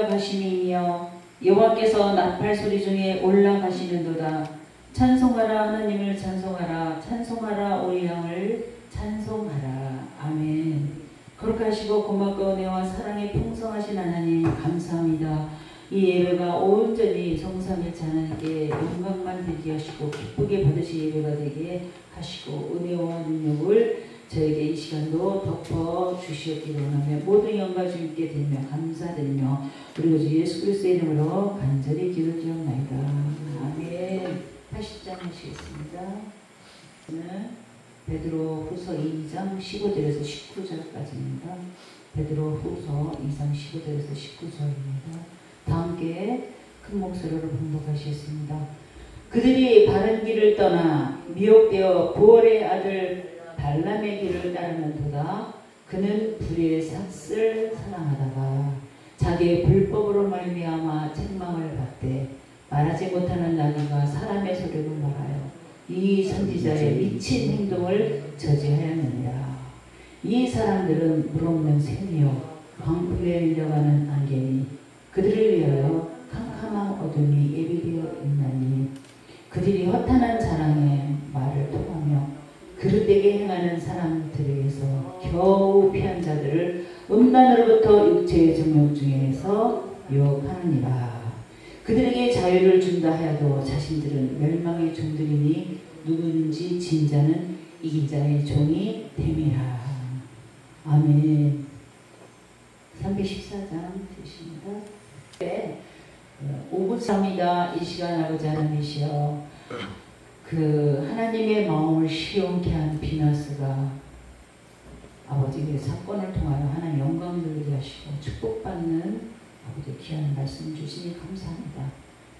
가심이며 여호와께서 나팔 소리 중에 올라가시는도다. 찬송하라 하나님을 찬송하라. 찬송하라 우리 양을 찬송하라. 아멘. 거룩하시고 고맙고 은혜와 사랑이 풍성하신 하나님 감사합니다. 이 예배가 온전히 성삼일체 하나님께 영광만 되게 하시고 기쁘게 받으실 예배가 되게 하시고 은혜와 능력을 저에게 이 시간도 덮어 주시옵기를 원하며 모든 영광 주님께 드리며 감사드리며 우리 주 예수 그리스도의 이름으로 간절히 기도드리옵나이다. 아멘. 80장 하시겠습니다. 오늘 베드로 후서 2장 15절에서 19절까지입니다. 베드로 후서 2장 15절에서 19절입니다. 다 함께 큰 목소리로 봉독하시겠습니다. 그들이 바른 길을 떠나 미혹되어 부올의 아들 발람의 길을 따르는도다. 그는 불의의 삭슬 사랑하다가 자기의 불법으로 말미암아 책망을 받되 말하지 못하는 나귀가 사람의 소리로 말하여 이 선지자의 미친 행동을 저지하였느니라. 이 사람들은 물없는 샘이요 광풍에 밀려가는 안개니 그들을 위하여 캄캄한 어둠이 예비되어 있나니 그들이 허탄한 자랑에 말을 통하며 그릇되게 행하는 사람들에게서 겨우 피한 자들을 음란으로부터 육체의 정욕 중에서 유혹하느니라. 그들에게 자유를 준다 하여도 자신들은 멸망의 종들이니 누구든지 진 자는 이긴 자의 종이 됨이라. 아멘. 314장 되십니다. 네, 오붓합니다. 이 시간 아버지 하나님이시여 그 하나님의 마음을 시원케 한 비나스가 아버지의 사건을 통하여 하나님 영광 돌리게 하시고 축복받는 아버지 귀한 말씀 주시니 감사합니다.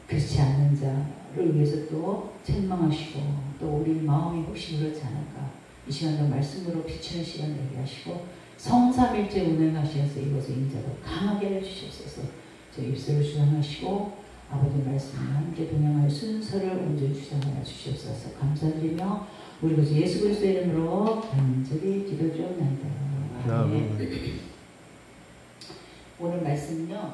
그렇지 않는 자를 위해서 또 책망하시고 또 우리 마음이 혹시 그렇지 않을까 이 시간도 말씀으로 비추는 시간 되게 하시고 성삼일째 운행하셔서 이것을 인자로 강하게 해주시옵소서. 저 입술을 주장하시고 아버지 말씀과 함께 동행할 순서를 온전히 주장하여 주시옵소서. 감사드리며 우리 그 예수 그리스도의 이름으로 간절히 기도드리옵나이다. 아멘. 오늘 말씀은요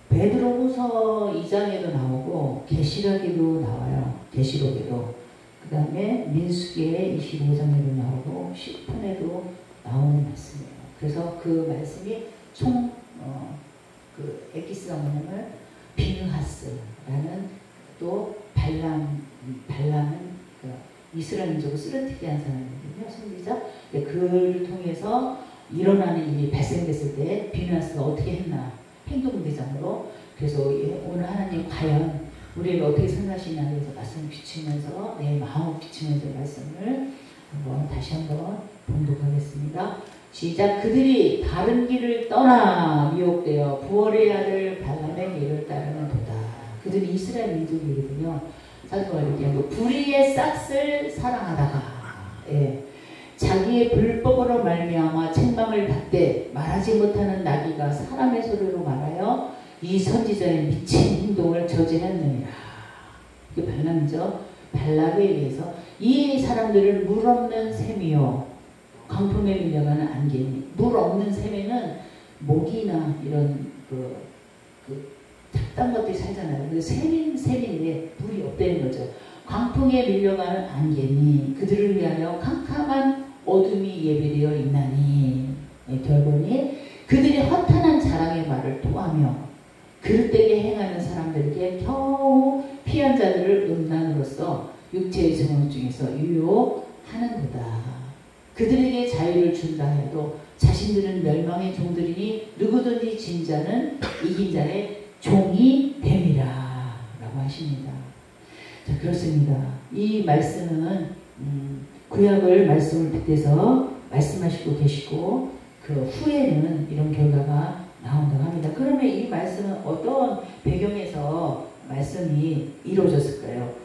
베드로후서 2장에도 나오고 계시록에도 나와요. 계시록에도 그 다음에 민수기의 25장에도 나오고 시편에도 나오는 말씀이에요. 그래서 그 말씀이 총 그 에기스가 뭐냐면 비느하스라는 또 발람은 그 이스라엘 민족을 쓰러뜨리게 한 사람이거든요. 선지자. 그를 통해서 일어나는 일이 발생됐을 때 비느하스가 어떻게 했나 행동대장으로. 그래서 오늘 하나님 과연 우리를 어떻게 생각하시냐에 대해서 말씀을 비추면서 내 마음을 비추면서 말씀을 다시 한번 봉독하겠습니다. 시작. 그들이 다른 길을 떠나 미혹되어 부올의 아들 발람의 길을 따르는 도다. 그들이 이스라엘 민족이거든요. 사도가 얘기한 불의의 싹을 사랑하다가 자기의 불법으로 말미암아 책망을 받되 말하지 못하는 나귀가 사람의 소리로 말하여 이 선지자의 미친 행동을 저지했느니라. 이게 발람이죠. 발람에 의해서 이 사람들을 물 없는 샘이요 광풍에 밀려가는 안개니. 물 없는 샘에는 모기나 이런 작단 것들이 살잖아요. 근데 샘인데 물이 없다는 거죠. 광풍에 밀려가는 안개니 그들을 위하여 캄캄한 어둠이 예비되어 있나니. 결론이 그들이 허탄한 자랑의 말을 토하며 그릇되게 행하는 사람들에게 겨우 피한 자들을 음란으로서 육체의 정욕 중에서 유혹하는도다. 그들에게 자유를 준다 해도 자신들은 멸망의 종들이니 누구든지 진 자는 이긴 자의 종이 됨이라 라고 하십니다. 자, 그렇습니다. 이 말씀은 구약을 말씀을 빗대서 말씀하시고 계시고 그 후에는 이런 결과가 나온다고 합니다. 그러면 이 말씀은 어떤 배경에서 말씀이 이루어졌을까요?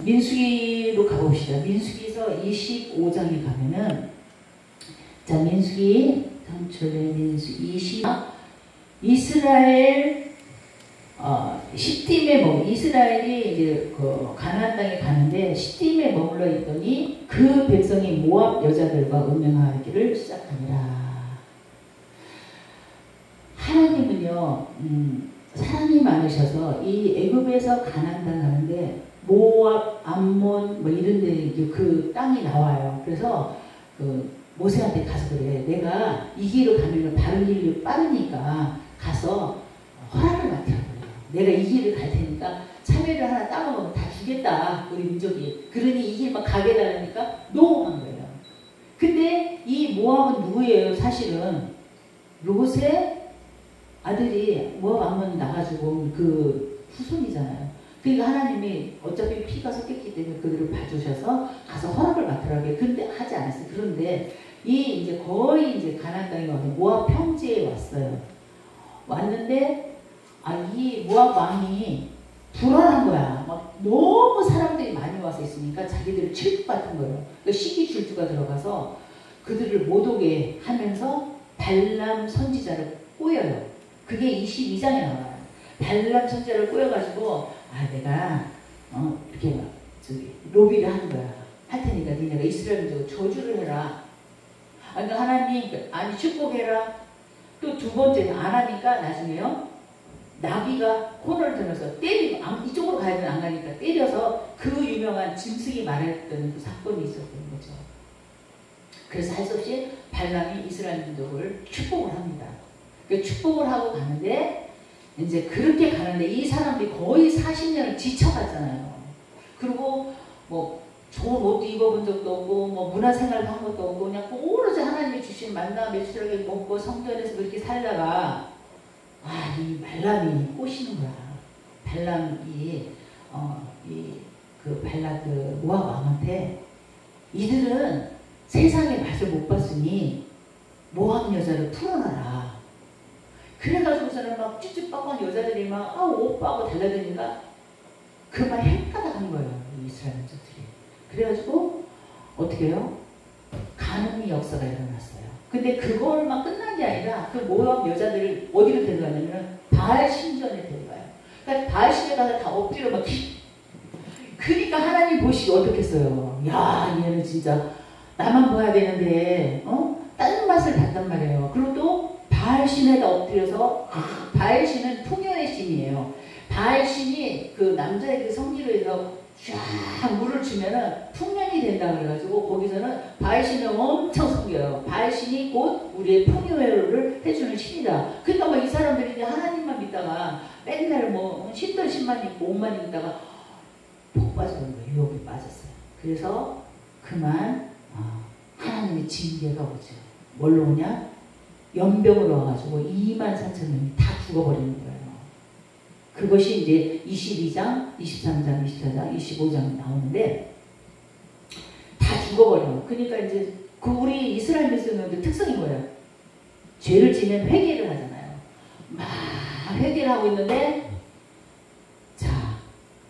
민수기로 가봅시다. 민수기서 25장에 가면은 자 민수기 이스라엘 시딤에 이스라엘이 이제 그 가나안 땅에 가는데 시딤에 머물러 있더니 그 백성이 모압 여자들과 음행하기를 시작하니라. 하나님은요, 사랑이 많으셔서 이 애굽에서 가나안 땅 가는데 모압, 암몬 뭐 이런 데 그 땅이 나와요. 그래서 그 모세한테 가서 그래. 내가 이 길을 가면 바른 길이 빠르니까 가서 허락을 맡으라고 그래요. 내가 이 길을 갈 테니까 참외를 하나 따먹으면 다 주겠다. 우리 민족이. 그러니 이 길만 가게 달라니까 노한 거예요. 근데 이 모압은 누구예요? 사실은 롯의 아들이 모압 암몬 나가지고 그 후손이잖아요. 그러니까 하나님이 어차피 피가 섞였기 때문에 그들을 봐주셔서 가서 허락을 맡으라고 해요. 근데 하지 않았어요. 그런데 이 이제 거의 이제 가나안 땅에 와서 모압 평지에 왔어요. 왔는데 이 모압 왕이 불안한 거야. 막 너무 사람들이 많이 와서 있으니까 자기들을 칠것 거예요. 그러니까 시기 질투가 들어가서 그들을 못 오게 하면서 발람 선지자를 꼬여요. 그게 22장에 나와요. 발람 선지자를 꼬여가지고 내가 이렇게 로비를 하는 거야. 할 테니까 니네가 이스라엘 민족을 저주를 해라. 그러니까 하나님 아니 축복해라. 또 두 번째는 안 하니까 나중에요. 나비가 코너를 들면서 때리고 이쪽으로 가야 되는 안 가니까 때려서 그 유명한 짐승이 말했던 그 사건이 있었던 거죠. 그래서 할 수 없이 발람이 이스라엘 민족을 축복을 합니다. 그 축복을 하고 가는데 이제 그렇게 가는데 이 사람들이 거의 40년을 지쳐갔잖아요. 그리고 뭐 좋은 옷도 입어본 적도 없고 뭐 문화생활도 한 것도 없고 그냥 오로지 하나님이 주신 만나 매출하게 먹고 성전에서 그렇게 살다가 이 발람이 꼬시는 거야. 발람이 발람 그 모압 왕한테 이들은 세상의 맛을 못 봤으니 모압 여자를 풀어놔라. 그래가지고서는 막 쭈쭈빡빡 여자들이 막 오빠하고 달라드니까 그 말 헷가닥한 거예요. 이 이스라엘 민족들이. 그래가지고 어떻게 해요? 간음의 역사가 일어났어요. 근데 그걸만 끝난 게 아니라 그 모압 여자들을 어디로 데려가냐면 바알 신전에 데려가요. 그러니까 바알 신전에 가서 다 엎드려 막 그러니까 하나님 보시기 어떻겠어요. 야 얘는 진짜 나만 봐야 되는데 다른 맛을 봤단 말이에요. 그리고 또 바알 신에다 엎드려서 바알 신은 풍요의 신이에요. 바알 신이 그 남자의 그 성기로 해서 쫙 물을 주면은 풍년이 된다 그래가지고 거기서는 바알 신을 엄청 섬겨요. 바알 신이 곧 우리의 풍요를 해주는 신이다. 그러니까 막 이 사람들이 이제 하나님만 믿다가 맨날 뭐 신들 신만 입고 옷만 입다가 푹 빠져버린 거예요. 유혹에 빠졌어요. 그래서 그만 하나님의 징계가 오죠. 뭘로 오냐? 연병으로 와가지고 24,000명이 다 죽어버리는 거예요. 그것이 이제 22장, 23장, 24장, 25장 나오는데 다 죽어버려요. 그러니까 이제 우리 이스라엘 백성들 특성이 뭐예요? 죄를 지면 회개를 하잖아요. 막 회개를 하고 있는데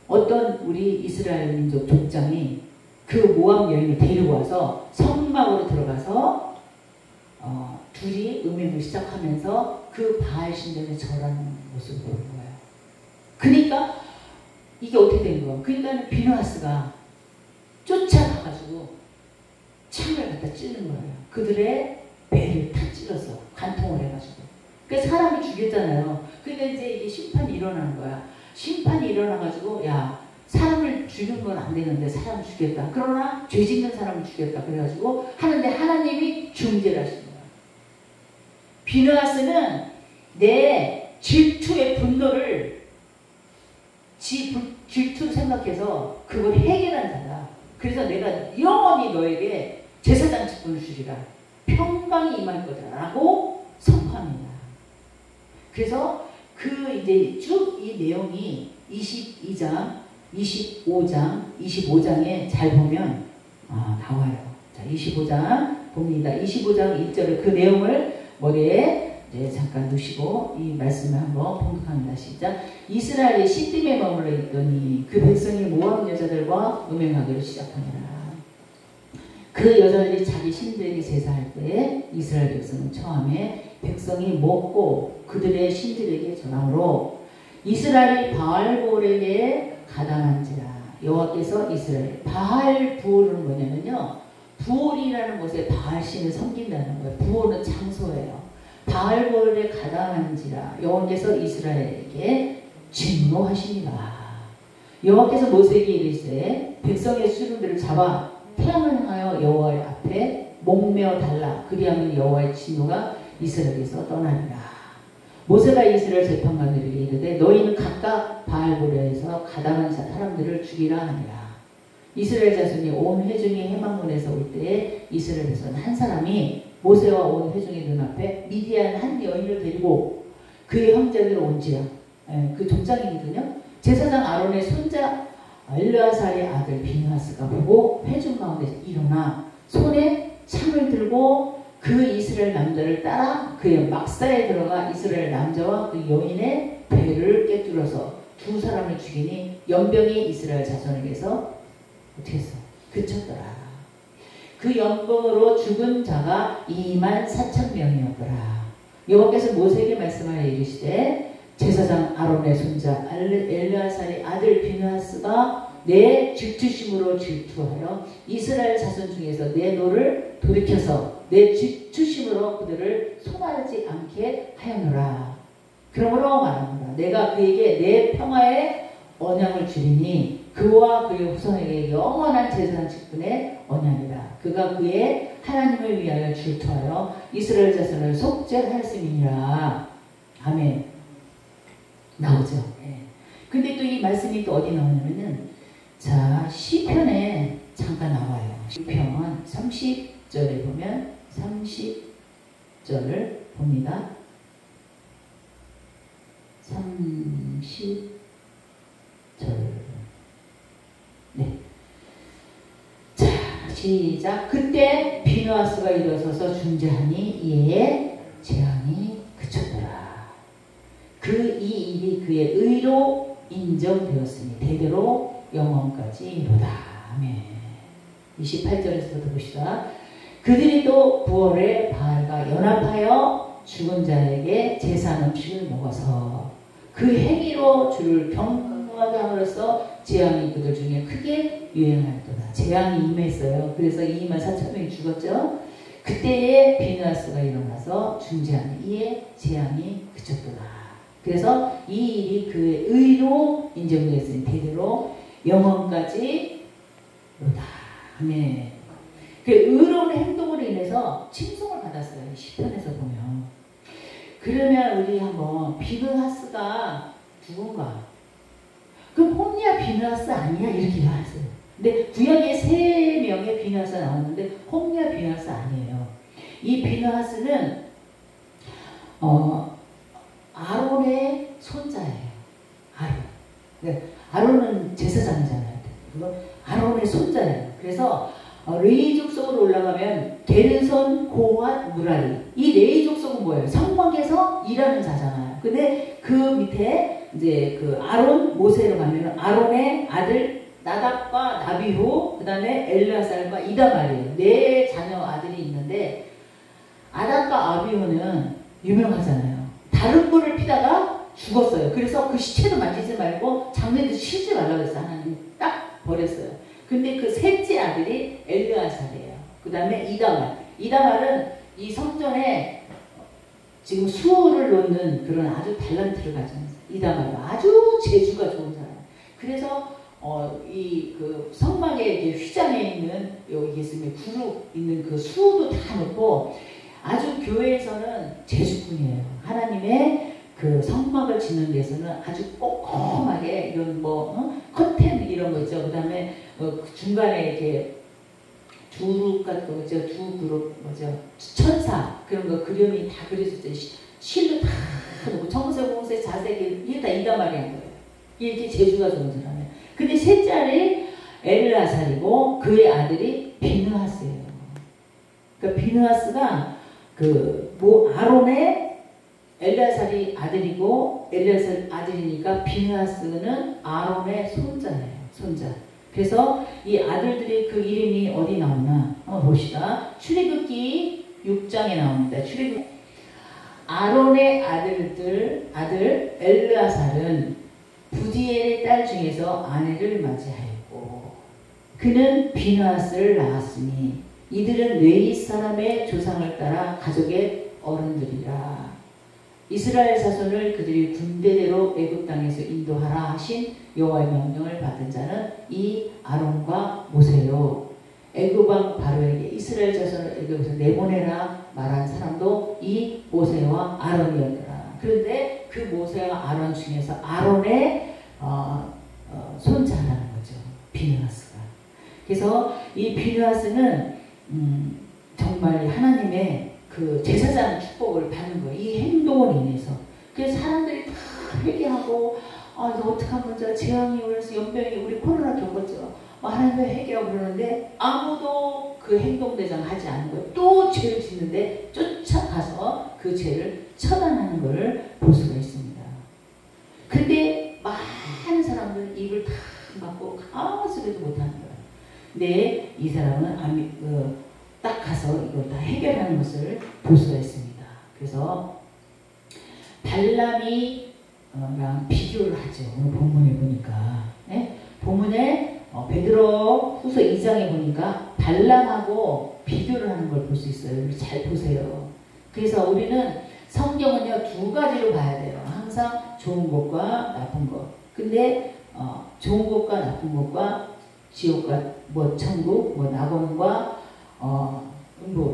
어떤 우리 이스라엘 민족 족장이 그 모압 여인을 데리고 와서 성막으로 들어가서 둘이 음행을 시작하면서 그 바알 신전에 절하는 모습을 보는 거예요. 그러니까 이게 어떻게 된 거예요? 그러니까 비느하스가 쫓아가가지고 창을 갖다 찌는 거예요. 그들의 배를 다 찔러서 간통을 해가지고. 그래서 사람을 죽였잖아요. 그러니까 이제 이게 심판이 일어나는 거야. 심판이 일어나가지고 사람을 죽이는 건 안 되는데 사람을 죽였다. 그러나 죄 짓는 사람을 죽였다. 그래가지고 하는데 하나님이 중재를 하시는 거야. 비느하스는 내 질투의 분노를 질투를 생각해서 그걸 해결한 자다. 그래서 내가 영원히 너에게 제사장 직분을 주리라. 평강이 임할 거다. 라고 선포합니다. 그래서 이제 쭉 이 내용이 22장, 25장, 25장에 잘 보면 나와요. 자, 25장 봅니다. 25장 1절을 그 내용을 머리에 잠깐 두시고 이 말씀을 한번 봉독합니다. 시작. 이스라엘이 시딤에 머물러 있더니 그 백성이 모압 여자들과 음행하기를 시작하니라. 그 여자들이 자기 신들에게 제사할 때에 이스라엘 백성은 처음에 백성이 먹고 그들의 신들에게 전함으로 이스라엘이 바알볼에게 가담한지라. 여호와께서 이스라엘 바알부올은 뭐냐면요, 부올이라는 곳에 바알신을 섬긴다는 거예요. 부올은 장소예요. 바알볼에 가담한지라 여호와께서 이스라엘에게 진노하시니라. 여호와께서 모세에게 이르시되 백성의 수령들을 잡아 태양을 향하여 여호와의 앞에 목매어 달라. 그리하면 여호와의 진노가 이스라엘에서 떠나니라. 모세가 이스라엘 재판관들에게 이르되 너희는 각각 바알볼에서 가담한 사람들을 죽이라 하니라. 이스라엘 자손이 온 회중이 해망문에서 올 때에 이스라엘에서는 한 사람이 모세와 온 회중의 눈앞에 미디안 한 여인을 데리고 그의 형제들 온지라. 그 족장이거든요. 제사장 아론의 손자 엘르아살의 아들 비느하스가 보고 회중 가운데 일어나 손에 창을 들고 그 이스라엘 남자를 따라 그의 막사에 들어가 이스라엘 남자와 그 여인의 배를 꿰뚫어서 두 사람을 죽이니 연병이 이스라엘 자손에게서 어떻게 했어? 그쳤더라. 그 연병으로 죽은 자가 24,000명이었더라. 여호와께서 모세에게 말씀하여 이르시되 제사장 아론의 손자 엘르아살의 아들 비느하스가 내 질투심으로 질투하여 이스라엘 자손 중에서 내 노를 돌이켜서 내 질투심으로 그들을 송하지 않게 하였노라. 그러므로 말하노라. 내가 그에게 내 평화의 언약을 주리니 그와 그의 후손에게 영원한 제사장 직분의 언약이라. 그가 그의 하나님을 위하여 질투하여 이스라엘 자손을 속죄하였음이니라. 아멘. 나오죠. 네. 근데 또 이 말씀이 또 어디 나오냐면은 자 시편에 잠깐 나와요. 시편 30절에 보면 30절을 봅니다. 30절 네. 자 시작. 그때 비느하스가 일어서서 중재하니 이에 재앙이 그쳤더라. 그 이 일이 그의 의로 인정되었으니 대대로 영원까지 이루다. 아멘. 28절에서부터 봅시다. 그들이 또 부월에 바알과 연합하여 죽은 자에게 제사 음식을 먹어서 그 행위로 주를 경노하게 함으로써 재앙이 그들 중에 크게 유행하였도다. 재앙이 임했어요. 그래서 24,000명이 죽었죠. 그때에 비느하스가 일어나서 중재하니 이에 재앙이 그쳤도다. 그래서 이 일이 그의 의로 인정되었으니 대대로 영원까지 로다. 네. 그 의로운 행동으로 인해서 칭송을 받았어요. 시편에서 보면. 그러면 우리 한번 비느하스가 누군가? 그럼 홈리아 비느하스 아니야? 이렇게 말했어요. 근데 구약에 3명의 비느하스가 나왔는데 홈리아 비느하스 아니에요. 이 비느하스는 아론의 손자예요. 아론. 네. 아론은 제사장이잖아요. 아론의 손자예요. 그래서 레위 족속으로 올라가면 게르손, 고핫, 무라리. 이 레위 족속은 뭐예요? 성막에서 일하는 자잖아요. 근데 그 밑에 이제 그 아론, 모세로 가면 아론의 아들 나답과 나비후, 그 다음에 엘르아살과 이다말이에요. 4 자녀 아들이 있는데 나답과 아비후는 유명하잖아요. 다른 뿔을 피다가 죽었어요. 그래서 그 시체도 만지지 말고 장례도 치지 말라고 했어요. 하나님 딱 버렸어요. 근데 그 셋째 아들이 엘르아살이에요. 그 다음에 이다말. 이다말은 이 성전에 지금 수호를 놓는 그런 아주 탤런트를 가진 이다말. 아주 재주가 좋은 사람. 그래서 이 그 성막에 이제 휘장에 있는 여기 있으면 구룩 있는 그 수호도 다 놓고 아주 교회에서는 재주꾼이에요. 하나님의 그 성막을 짓는 데서는 아주 꼼꼼하게 이런 커튼 이런 거 있죠. 그 다음에 중간에 이렇게 두룩 같은 거 있죠. 두 그룹 천사 그런 거 그림이 다 그려졌죠. 실로 다 놓고 청색, 홍색, 자색 이게 다 이다말이 한 거예요. 이렇게 재주가 좋은 사람이에요. 근데 셋째 아들이 엘르아살이고 그의 아들이 비느하스예요. 그러니까 비느하스가 아론의 엘르아살이 아들이고 엘르아살 아들이니까 비느하스는 아론의 손자예요. 손자. 그래서 이 아들들이 그 이름이 어디 나오나 한번 봅시다. 출애굽기 6장에 나옵니다. 출애굽 아론의 아들 엘르아살은 부디엘의 딸 중에서 아내를 맞이하였고 그는 비느하스를 낳았으니 이들은 레위 사람의 조상을 따라 가족의 어른들이라. 이스라엘 자손을 그들이 군대대로 애굽 땅에서 인도하라 하신 여호와의 명령을 받은 자는 이 아론과 모세요. 애굽 왕 바로에게 이스라엘 자손을 애굽에서 내보내라 말한 사람도 이 모세와 아론이었더라. 그런데 그 모세와 아론 중에서 아론의 손자라는 거죠. 비느하스가. 그래서 이 비느하스는 정말 하나님의 그 제사장 축복을 받는 거예요. 이 행동을 인해서. 그래서 사람들이 다 회개하고 이거 어떡하면 저 재앙이 오면서 연병이 우리 코로나 겪었죠. 하나님 회개하고 그러는데 아무도 그 행동대장 하지 않는 거예요. 또 죄를 짓는데 쫓아가서 그 죄를 처단하는 것을 볼 수가 있습니다. 근데 많은 사람들은 입을 다 막고 아무 소리도 못하는 거예요. 근데 이 사람은 딱 가서 이걸 다 해결하는 것을 볼 수가 있습니다. 그래서 발람이랑 비교를 하죠. 오늘 본문에 보니까. 네? 본문에 베드로 후서 2장에 보니까 발람하고 비교를 하는 걸 볼 수 있어요. 잘 보세요. 그래서 우리는 성경은요, 두 가지로 봐야 돼요. 항상 좋은 것과 나쁜 것. 근데 좋은 것과 나쁜 것과 지옥과 천국, 낙원과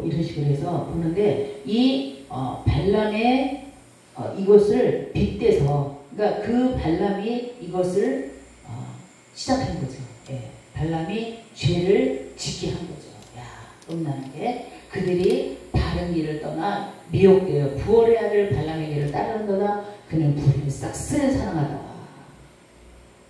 이런 식으로 해서 보는데 이 발람의 이것을 빗대서, 그러니까 그 발람이 이것을 시작한 거죠. 예, 발람이 죄를 짓게 한 거죠. 야, 음란하게 그들이 바른 길을 떠나 미혹되어 부월의 아들 발람의 길을 따르는도다. 그는 불의 싹쓸이 사랑하다.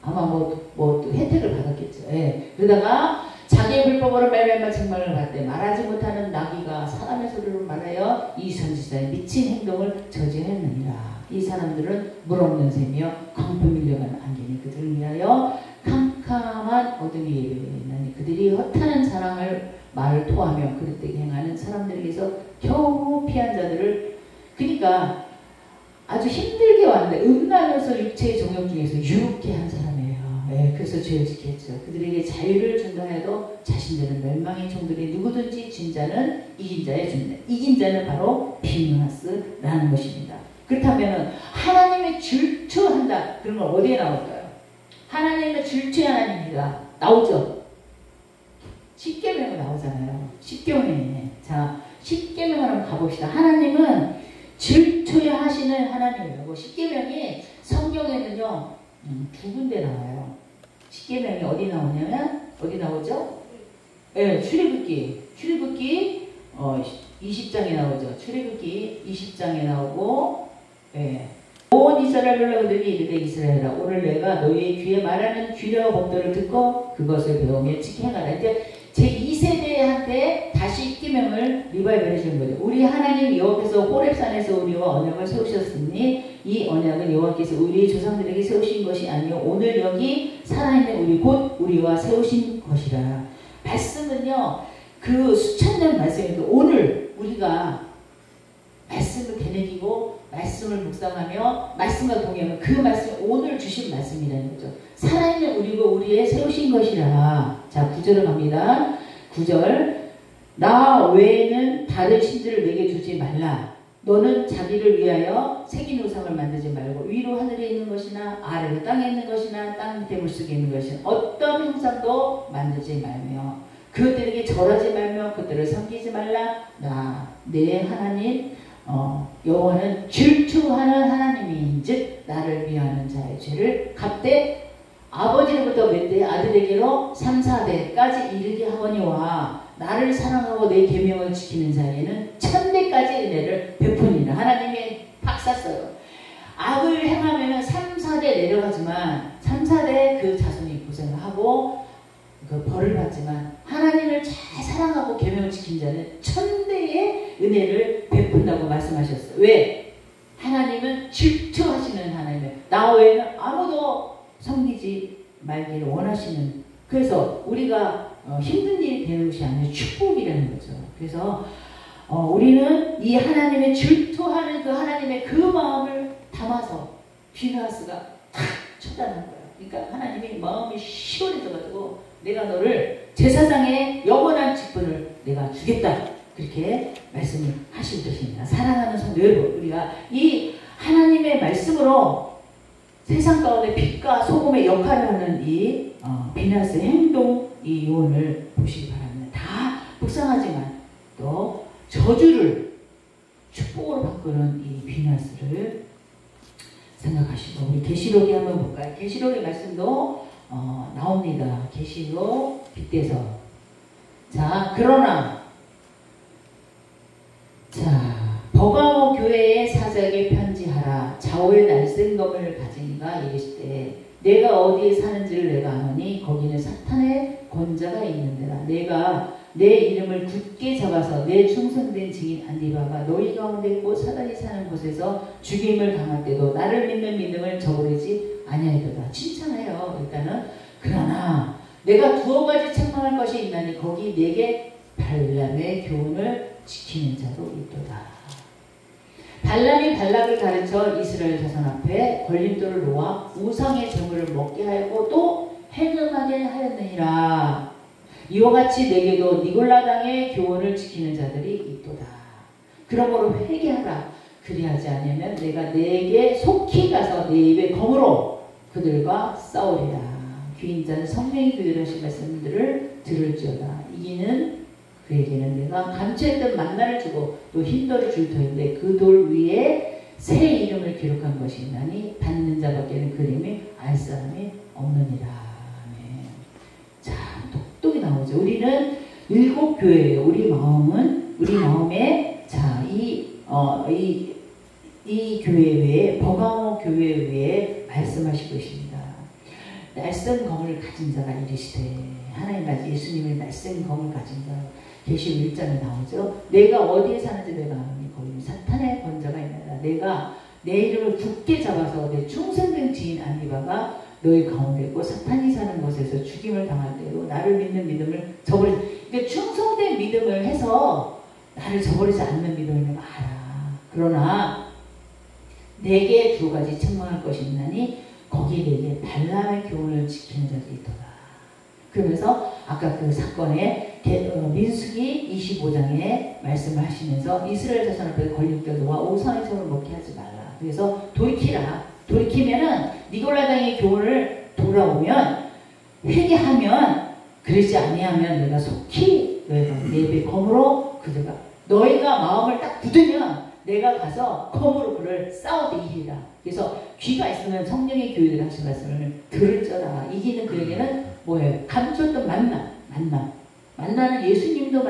아마 또 혜택을 받았겠죠. 예. 그러다가 자기의 불법으로 말미암아 책망을 받되 말하지 못하는 나귀가 사람의 소리로 말하여 이 선지자의 미친 행동을 저지했느니라. 이 사람들은 물 없는 샘이요 광풍 밀려가는 안개니 그들을 위하여 캄캄한 어둠이 예배되나니 그들이 허탄한 사랑을 말을 토하며 그릇되게 행하는 사람들에게서 겨우 피한 자들을, 그러니까 아주 힘들게 왔는데 음란해서 육체의 정욕 중에서 유혹해 한 사람이에요. 네, 그래서 죄를 짓게 했죠. 그들에게 자유를 준다 해도 자신들은 멸망의 종들이 누구든지 진 자는 이긴 자의 준다. 이긴 자는 바로 비느하스라는 것입니다. 그렇다면 하나님의 질투한다. 그런 건 어디에 나올까요? 하나님의 질투의 하나님이다. 나오죠. 십계명에 나오잖아요. 십계명에. 자, 십계명을 한번 가봅시다. 하나님은 질투에 하시는 하나님이라고. 십계명이 성경에는요 두 군데 나와요. 십계명이 어디 나오냐면 어디 나오죠? 네, 출애굽기 20장에 나오죠. 출애굽기 20장에 나오고, 네. 온 이스라엘 놀라그들이 이르되 이스라엘아 오늘 내가 너희의 귀에 말하는 규례와 법도를 듣고 그것을 배우며 지켜 행하라. 이제 제2세대한테 다시 십계명을 리바이벌 해주는 거죠. 우리 하나님 여호와께서 호렙산에서 우리와 언약을 세우셨으니 이 언약은 여호와께서 우리 조상들에게 세우신 것이 아니요 오늘 여기 살아있는 우리 곧 우리와 세우신 것이라. 말씀은요 그 수천 년 말씀이고 오늘 우리가 말씀을 되새기고 말씀을 묵상하며 말씀과 동의하면 그 말씀이 오늘 주신 말씀이라는 거죠. 살아있는 우리고 우리의 세우신 것이라. 자 9절을 갑니다. 9절 나 외에는 다른 신들을 내게 두지 말라. 너는 자기를 위하여 새긴 우상을 만들지 말고 위로 하늘에 있는 것이나 아래로 땅에 있는 것이나 땅 밑에 물속에 있는 것이나 어떤 형상도 만들지 말며 그들에게 절하지 말며 그들을 섬기지 말라. 나 내 하나님 여호와는 질투하는 하나님인즉 나를 위하는 자의 죄를 갚되 아버지로부터 몇 대 아들에게로 3, 4대까지 이르게 하거니와 나를 사랑하고 내 계명을 지키는 자에게는 1000대까지 은혜를 베푸니라. 하나님이 박사 써요. 악을 행하면 3, 4대 내려가지만 3, 4대 그 자손이 고생을 하고 그 벌을 받지만 하나님을 잘 사랑하고 계명을 지킨 자는 1000대의 은혜를 베푼다고 말씀하셨어요. 왜? 하나님은 질투하시는 하나님이에요. 나 외에는 아무도 섬기지 말기를 원하시는. 그래서 우리가 힘든 일이 되는 것이 아니라 축복이라는 거죠. 그래서 우리는 이 하나님의 질투하는 그 하나님의 그 마음을 담아서 비느하스가 탁 쳐다는 거예요. 그러니까 하나님이 마음이 시원해져가지고 내가 너를 제사장의 영원한 직분을 내가 주겠다. 그렇게 말씀을 하실 것입니다. 사랑하는 성도 여러분, 우리가 이 하나님의 말씀으로 세상 가운데 빛과 소금의 역할을 하는 이 비나스의 행동, 이 요원을 보시기 바랍니다. 다 불쌍하지만 또 저주를 축복으로 바꾸는 이 비나스를 생각하시고, 우리 계시록에 한번 볼까요? 계시록의 말씀도 나옵니다. 계시록 빗대서. 자, 그러나 버가모 교회의 사자에게 편지하라. 좌우의 날쌘검을 가진 이가 이르시되 내가 어디에 사는지를 내가 아노니 거기는 사탄의 권자가 있는데라. 내가 내 이름을 굳게 잡아서 내 충성된 증인 안디바가 너희 가운데 있고 사단이 사는 곳에서 죽임을 당할 때도 나를 믿는 믿음을 저버리지 아니하리로다. 칭찬해요. 일단은 그러나 내가 두어 가지 책망할 것이 있나니 거기 내게 발람의 교훈을 지키는 자도 있도다. 발람이 발락을 가르쳐 이스라엘 자손 앞에 걸림돌을 놓아 우상의 제물을 먹게 하였고 또 해금하게 하였느니라. 이와 같이 내게도 니골라당의 교훈을 지키는 자들이 있도다. 그러므로 회개하라. 그리하지 않으면 내가 내게 속히 가서 내 입에 검으로 그들과 싸우리라. 귀인 자는 성령이 그들을 하신 말씀들을 들을지어다. 이기는 그에게는 내가 감추했던 만나를 주고 또 흰 돌을 줄 터인데 그 돌 위에 새 이름을 기록한 것이 있나니 받는 자밖에는 그 이름이 알 사람이 없느니라. 네. 자, 똑똑히 나오죠. 우리는 일곱 교회예요. 우리 마음에 이 교회 외에 버가모 교회 외에 말씀하시고 계십니다. 날쌘 검을 가진 자가 이르시되, 하나님 말씀 예수님의 날쌘 검을 가진 자, 계시록 1장에 나오죠. 내가 어디에 사는지 내가 아노니 거기는 사탄의 권자가 있느니라. 내가 내 이름을 굳게 잡아서 내 충성된 지인 안디바가 너희 가운데 있고 사탄이 사는 곳에서 죽임을 당할 때도 나를 믿는 믿음을 저버리지. 그러니까 충성된 믿음을 해서 나를 저버리지 않는 믿음을 내가 알아. 그러나 내게 두 가지 책망할 것이 있나니 거기 내게 발람의 교훈을 지키는 자들이 있도다. 그러면서 아까 그 사건에 민수기 25장에 말씀을 하시면서 이스라엘 자손 앞에 걸림돌 놓아 우상의 제물을 먹게 하지 말라. 그래서 돌이키라. 돌이키면은 니골라당의 교훈을 돌아오면 회개하면 그러지 아니하면 내가 속히 너희가 내 입에 검으로 그들과 너희가 마음을 딱 굳으면 내가 가서 검으로 그를 싸워도 이기리라. 그래서 귀가 있으면 성령의 교회들이 하신 말씀을 들을지어다. 이기는 그에게는 뭐예요? 감췄던 만나는 예수님도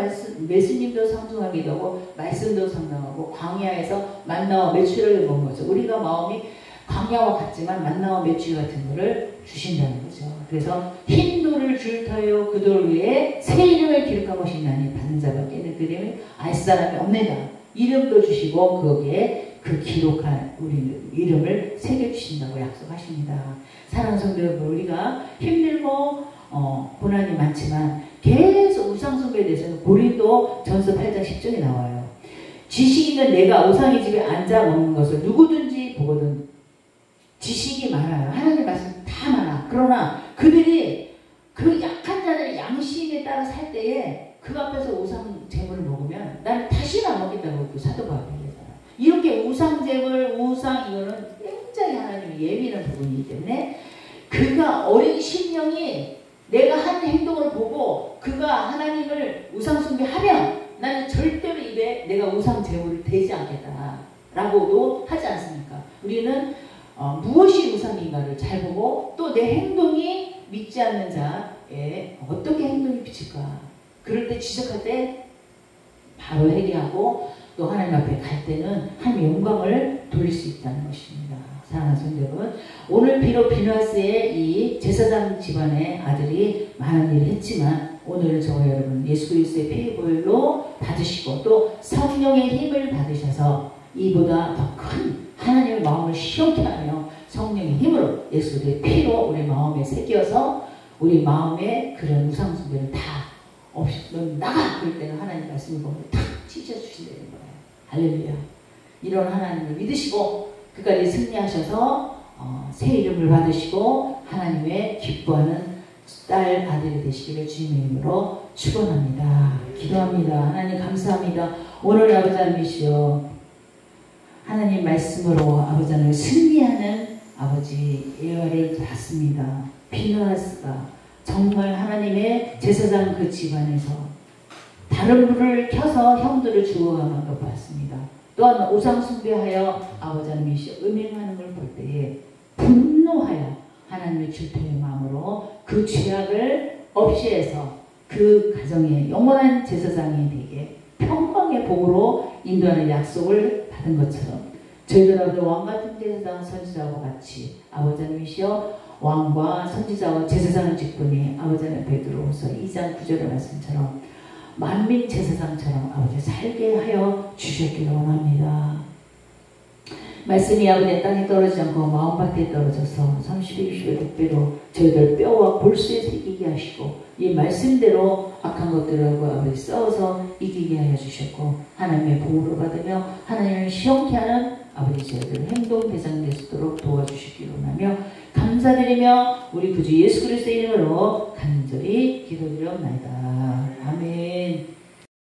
예수님도 상중하기도 하고 말씀도 상당하고 광야에서 만나와 메추리를 먹은 거죠. 우리가 마음이 광야와 같지만 만나와 메추리 같은 거를 주신다는 거죠. 그래서 흰 돌을 줄 터요 그 돌 위에 새 이름을 기록한 것이 있나니 받는 자밖에는 그 이름을 알 사람이 없느냐. 이름도 주시고 거기에 그 기록한 우리 이름을 새겨주신다고 약속하십니다. 사랑하는 성도 여러분, 우리가 힘들고 고난이 많지만 계속 우상숭배에 대해서는 고린도 전서 8장 10절에 나와요. 지식인은 내가 우상의 집에 앉아 먹는 것을 누구든지 보거든. 지식이 많아요. 하나님의 말씀 다 많아. 그러나 그들이 그 약한 자들의 양심에 따라 살 때에 그 앞에서 우상 제물을 먹으면 나는 다시는 안 먹겠다고 그 사도 바울이 얘기했잖아요. 이렇게 우상 제물, 이거는 굉장히 하나님의 예민한 부분이기 때문에 그가 어린 심령이 내가 한 행동을 보고 그가 하나님을 우상 숭배하면 나는 절대로 입에 내가 우상 제물을 대지 않겠다 라고도 하지 않습니까? 우리는 무엇이 우상인가를 잘 보고 또 내 행동이 믿지 않는 자에 어떻게 행동이 비칠까? 그럴 때 지적할 때 바로 회개하고 또 하나님 앞에 갈 때는 하나님의 영광을 돌릴 수 있다는 것입니다. 사랑하는 성도 여러분, 오늘 비록 비나스의 이 제사장 집안의 아들이 많은 일을 했지만 오늘은 저와 여러분 예수 그리스도의 피보혈로 받으시고 또 성령의 힘을 받으셔서 이보다 더 큰 하나님의 마음을 시원케 하며 성령의 힘으로 예수 그리스도의 피로 우리 마음에 새겨서 우리 마음에 그런 우상숭배를 다 없이 넌 나가! 그럴 때는 하나님 말씀을 보면 탁 찢어주신다는 거예요. 할렐루야. 이런 하나님을 믿으시고 그까지 승리하셔서 새 이름을 받으시고 하나님의 기뻐하는 딸 아들이 되시기를 주님의 이름으로 축원합니다. 기도합니다. 하나님 감사합니다. 오늘 아버지 하나님이시여 하나님 말씀으로 아버지 하나님 승리하는 아버지 예화를 봤습니다. 피느하스가 정말 하나님의 제사장 그 집안에서 다른 불을 켜서 형들을 죽어가는 것 봤습니다. 또한 우상 숭배하여 아버지 하나님이시여 음행하는 걸 볼 때에 분노하여 하나님의 질투의 마음으로 그 죄악을 없이해서 그 가정에 영원한 제사장이 되게 평강의 복으로 인도하는 약속을 받은 것처럼 저희들하고 왕같은 제사장 선지자와 같이 아버지 하나님이시여 왕과 선지자와 제사장의 직분이 아버지 하나님 베드로후서 2장 9절의 말씀처럼 만민 제사장처럼 아버지 살게 하여 주셨기를 원합니다. 말씀이 아버지 땅에 떨어지지 않고 마음밭에 떨어져서 30배, 60배, 100배로 저희들 뼈와 골수에 새기게 하시고 이 말씀대로 악한 것들하고 아버지 싸워서 이기게 하여 주셨고 하나님의 보호를 받으며 하나님을 시험케 하는 아버지 저희들 행동 대상 될 수 있도록 도와주시기를 원하며 감사드리며 우리 구주 예수 그리스도의 이름으로 간절히 기도드리옵나이다. 아멘.